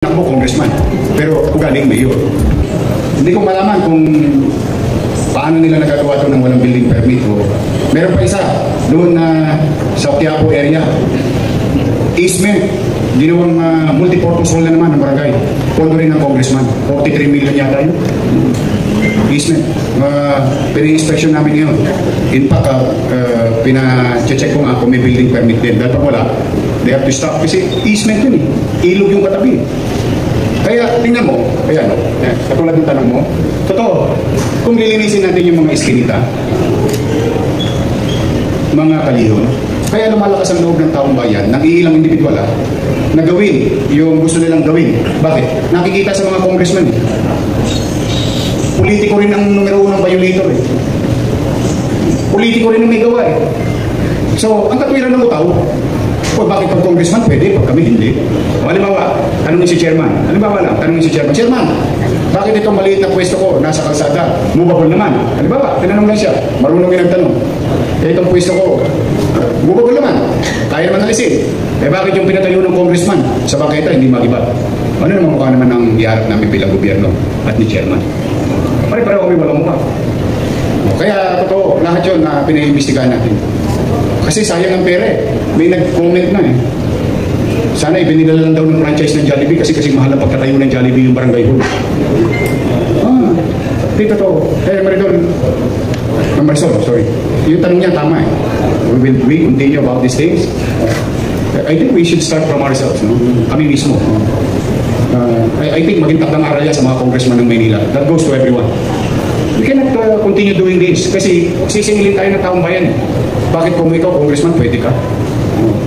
Ako congressman, pero ugaling mayor. Hindi ko malaman kung paano nila nagagawa ito ng walang building permit. O meron pa isa, doon na sa Quiapo area, easement, ginawang multi-purpose hall na naman ng barangay. Pondo rin ng congressman, 43 million yata yun. Easement. Pina-inspection namin ngayon. In fact, pina-check ko nga kung may building permit din. Dahil pag wala, they have to stop. Kasi easement yun eh. Ilog yung katabi. Kaya tingnan mo, ayan, katulad ng tanong mo, totoo, kung lilinisin natin yung mga iskinita, mga kalihon, kaya lumalakas ang loob ng taong bayan, ng ilang individual na gawin yung gusto nilang gawin. Bakit? Nakikita sa mga congressman eh. Politiko rin ang numero unang violator eh. Politiko rin ang may gawa eh. So, ang katwiran ng utaw, bakit pag congressman pwede, pag kami hindi? O halimbawa, tanongin si chairman. Halimbawa lang, tanongin si chairman. Chairman, bakit itong maliit na pwesto ko nasa kalsada? Movable naman. Halimbawa, tinanong lang siya. Marunong yung nagtanong. Itong pwesto ko, movable naman. Kaya naman alisin. Bakit yung pinatayo ng congressman sa baketa hindi mag-iba? Ano naman mukha naman ang iharap namin bilang gobyerno at ni chairman? Pare-pareho kami walang mukha. Kaya totoo, lahat yun na pinaimbestigahan natin. Kasi sayang ang pera eh. May nag-comment na eh. Sana ibinila lang daw ng franchise ng Jollibee kasi mahal ang pagkatayo ng Jollibee yung barangay hall. Dito to. Kaya Maridol, Marisol, sorry. Yung tanong niya tama eh. We continue about these things. I think we should start from ourselves, no? Kami mismo. I think maging takdang aral yan sa mga congressman ng Maynila. That goes to everyone. We cannot continue doing this kasi sisingilin tayo ng taong bayan. Bakit kung ikaw, congressman, pwede ka?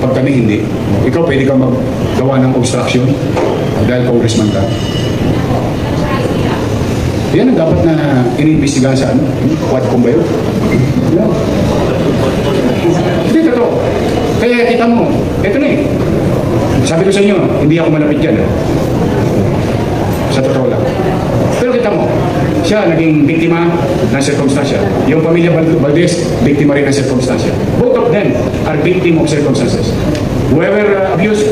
Pag kami hindi. Ikaw pwede ka maggawa ng obstruction dahil congressman ka. Yan ang dapat na iniimbestigahan sa ano? Quadcom ba yun? Hindi, totoo. Kaya kita mo, ito na eh. Sabi ko sa inyo, hindi ako malapit dyan. Sa totoo lang. Pero kita mo, siya naging biktima ng sirkumstansya. Yung pamilya Valdez, biktima rin ng sirkumstansya. Both of them are victim of circumstances. Whoever abused,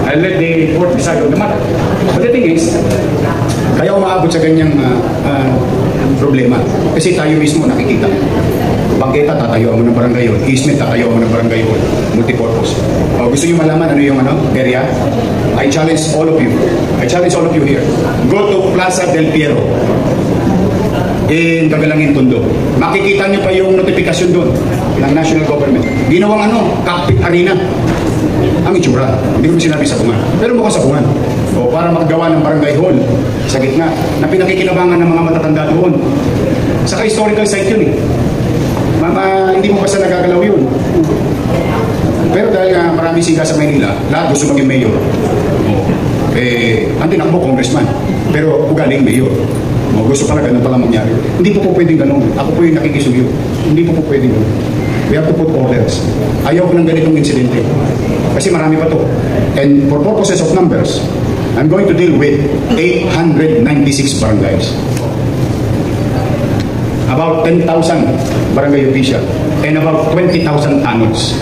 I'll let the court decide on the matter. But the thing is, kaya umaabot sa ganyang problema. Kasi tayo mismo nakikita. Bangketa, tatayo mo ng barangay hall. Easement, tatayo mo ng barangay hall. Multipurpose. Gusto nyo malaman ano yung area? I challenge all of you. I challenge all of you here. Go to Plaza del Piero in Cagalangin, Tondo. Makikita nyo pa yung notification doon ng national government. Ginawang cockpit arena. Ang itsura. Hindi ko sinabi sa bungan. Pero mukhang sa bungan. O para makagawa ng barangay hall sa gitna na pinakikinabangan ng mga matatanda doon. Saka historical site yun eh. Hindi mo basta nagagalaw yun. Pero dahil marami siga sa Maynila, lahat gusto maging mayor. Ang tinakbo congressman, pero ugaling mayor. Gusto pala ganun pala mangyari. Hindi po pwedeng ganun. Ako po yung nakikisuyo. Hindi po pwedeng ganun. We have to put orders. Ayaw ko ng ganitong insidente. Kasi marami pa to. And for purposes of numbers, I'm going to deal with 896 barangays. About 10,000 barangay official and about 20,000 tanods.